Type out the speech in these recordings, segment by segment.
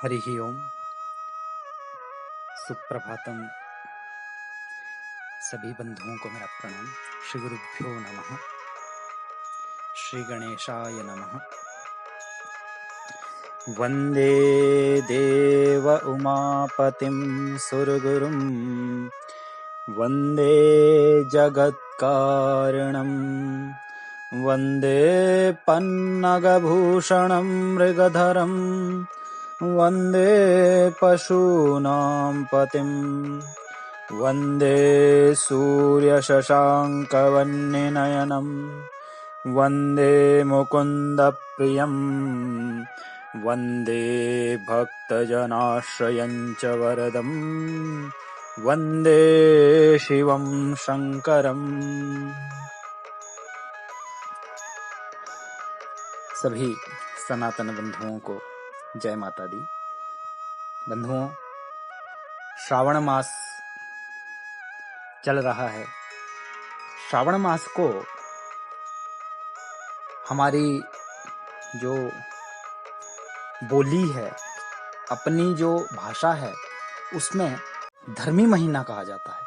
हरिः ओम। सुप्रभातम। सभी बंधुओं को मेरा प्रणाम। श्री गुरुभ्यो नमः। श्री गणेशाय नमः। वंदे देव उमापतिं सुरगुरुं वंदे जगत्कारणं वंदे पन्नगभूषणं मृगधरं वंदे पशूनां पतिं वंदे सूर्यशशाङ्कवह्निनयनं वंदे मुकुन्दप्रियं वंदे भक्तजनाश्रयं च वरदं वंदे शिवं शंकरम्। सभी सनातन बंधुओं को जय माता दी। बंधुओं, श्रावण मास चल रहा है। श्रावण मास को हमारी जो बोली है, अपनी जो भाषा है, उसमें धर्मी महीना कहा जाता है।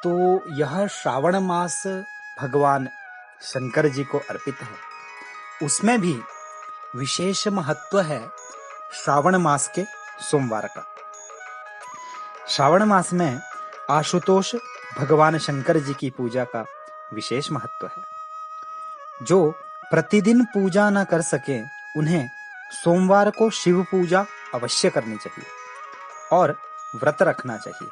तो यह श्रावण मास भगवान शंकर जी को अर्पित है। उसमें भी विशेष महत्व है श्रावण मास के सोमवार का। श्रावण मास में आशुतोष भगवान शंकर जी की पूजा का विशेष महत्व है। जो प्रतिदिन पूजा न कर सके, उन्हें सोमवार को शिव पूजा अवश्य करनी चाहिए और व्रत रखना चाहिए।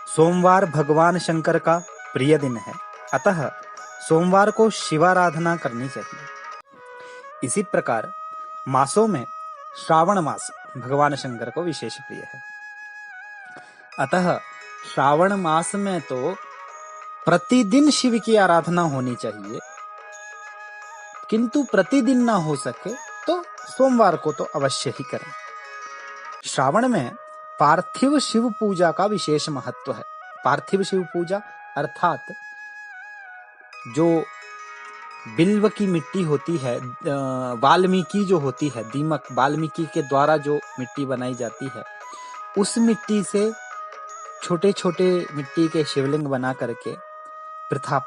सोमवार भगवान शंकर का प्रिय दिन है, अतः सोमवार को शिवाराधना करनी चाहिए। इसी प्रकार मासों में श्रावण मास भगवान शंकर को विशेष प्रिय है। अतः श्रावण मास में तो प्रतिदिन शिव की आराधना होनी चाहिए, किंतु प्रतिदिन ना हो सके तो सोमवार को तो अवश्य ही करें। श्रावण में पार्थिव शिव पूजा का विशेष महत्व है। पार्थिव शिव पूजा अर्थात जो बिल्व की मिट्टी होती है, वाल्मीकि जो होती है, दीमक वाल्मीकि के द्वारा जो मिट्टी बनाई जाती है, उस मिट्टी से छोटे छोटे मिट्टी के शिवलिंग बना करके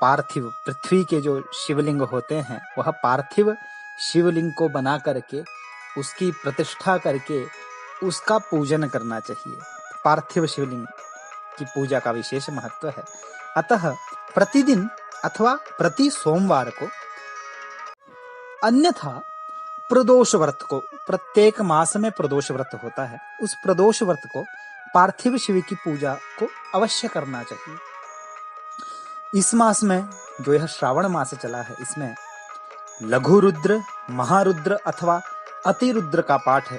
पार्थिव पृथ्वी के जो शिवलिंग होते हैं, वह पार्थिव शिवलिंग को बना करके उसकी प्रतिष्ठा करके उसका पूजन करना चाहिए। पार्थिव शिवलिंग की पूजा का विशेष महत्व है। अतः प्रतिदिन अथवा प्रति सोमवार को, अन्यथा प्रदोष व्रत को, प्रत्येक मास में प्रदोष व्रत होता है, उस प्रदोष व्रत को पार्थिव शिव की पूजा को अवश्य करना चाहिए। इस मास में जो यह श्रावण मास चला है, इसमें लघु रुद्र, महारुद्र अथवा अतिरुद्र का पाठ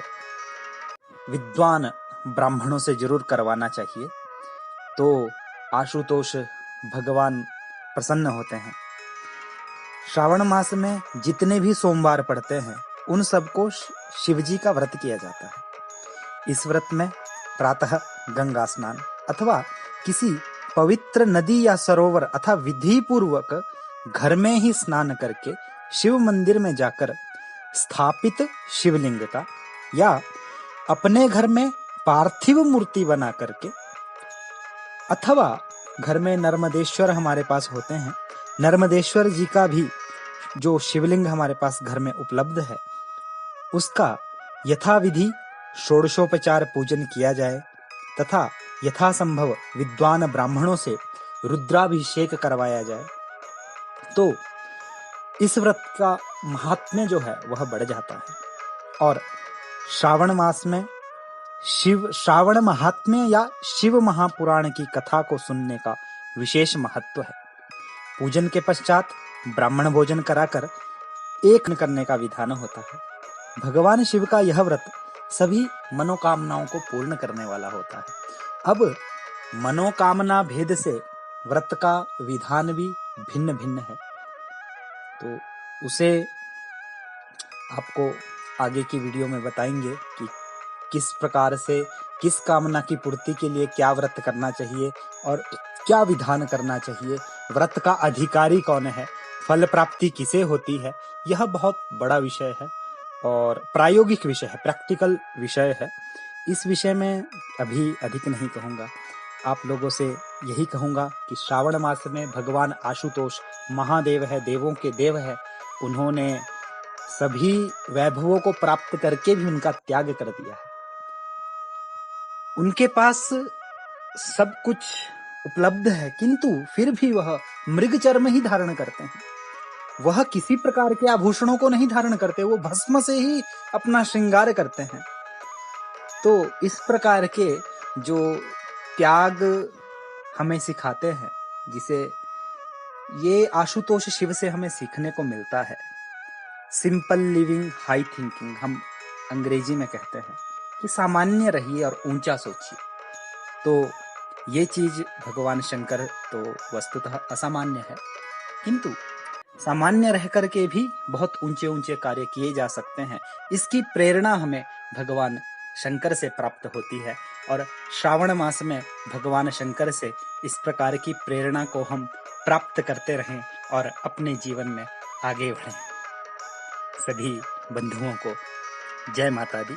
विद्वान ब्राह्मणों से जरूर करवाना चाहिए, तो आशुतोष भगवान प्रसन्न होते हैं। श्रावण मास में जितने भी सोमवार पड़ते हैं, उन सबको शिवजी का व्रत किया जाता है। इस व्रत में प्रातः गंगा स्नान अथवा किसी पवित्र नदी या सरोवर अथवा विधि पूर्वक घर में ही स्नान करके शिव मंदिर में जाकर स्थापित शिवलिंग का या अपने घर में पार्थिव मूर्ति बना करके, अथवा घर में नर्मदेश्वर हमारे पास होते हैं, नर्मदेश्वर जी का भी जो शिवलिंग हमारे पास घर में उपलब्ध है, उसका यथाविधि षोडशोपचार पूजन किया जाए तथा यथासंभव विद्वान ब्राह्मणों से रुद्राभिषेक करवाया जाए, तो इस व्रत का महात्म्य जो है वह बढ़ जाता है। और श्रावण मास में श्रावण महात्म्य या शिव महापुराण की कथा को सुनने का विशेष महत्व है। पूजन के पश्चात ब्राह्मण भोजन कराकर एक करने का विधान होता है। भगवान शिव का यह व्रत सभी मनोकामनाओं को पूर्ण करने वाला होता है। अब मनोकामना भेद से व्रत का विधान भी भिन्न भिन्न है, तो उसे आपको आगे की वीडियो में बताएंगे कि किस प्रकार से, किस कामना की पूर्ति के लिए क्या व्रत करना चाहिए और क्या विधान करना चाहिए, व्रत का अधिकारी कौन है, फल प्राप्ति किसे होती है। यह बहुत बड़ा विषय है और प्रायोगिक विषय है, प्रैक्टिकल विषय है। इस विषय में अभी अधिक नहीं कहूँगा। आप लोगों से यही कहूँगा कि श्रावण मास में भगवान आशुतोष महादेव है, देवों के देव है। उन्होंने सभी वैभवों को प्राप्त करके भी उनका त्याग कर दिया है। उनके पास सब कुछ उपलब्ध है, किंतु फिर भी वह मृग चर्म ही धारण करते हैं। वह किसी प्रकार के आभूषणों को नहीं धारण करते, वो भस्म से ही अपना श्रृंगार करते हैं। तो इस प्रकार के जो त्याग हमें सिखाते हैं, जिसे ये आशुतोष शिव से हमें सीखने को मिलता है। सिंपल लिविंग हाई थिंकिंग हम अंग्रेजी में कहते हैं कि सामान्य रहिए और ऊंचा सोचिए। तो ये चीज भगवान शंकर तो वस्तुतः असामान्य है, किंतु सामान्य रह करके भी बहुत ऊंचे ऊंचे कार्य किए जा सकते हैं। इसकी प्रेरणा हमें भगवान शंकर से प्राप्त होती है और श्रावण मास में भगवान शंकर से इस प्रकार की प्रेरणा को हम प्राप्त करते रहें और अपने जीवन में आगे बढ़ें। सभी बंधुओं को जय माता दी।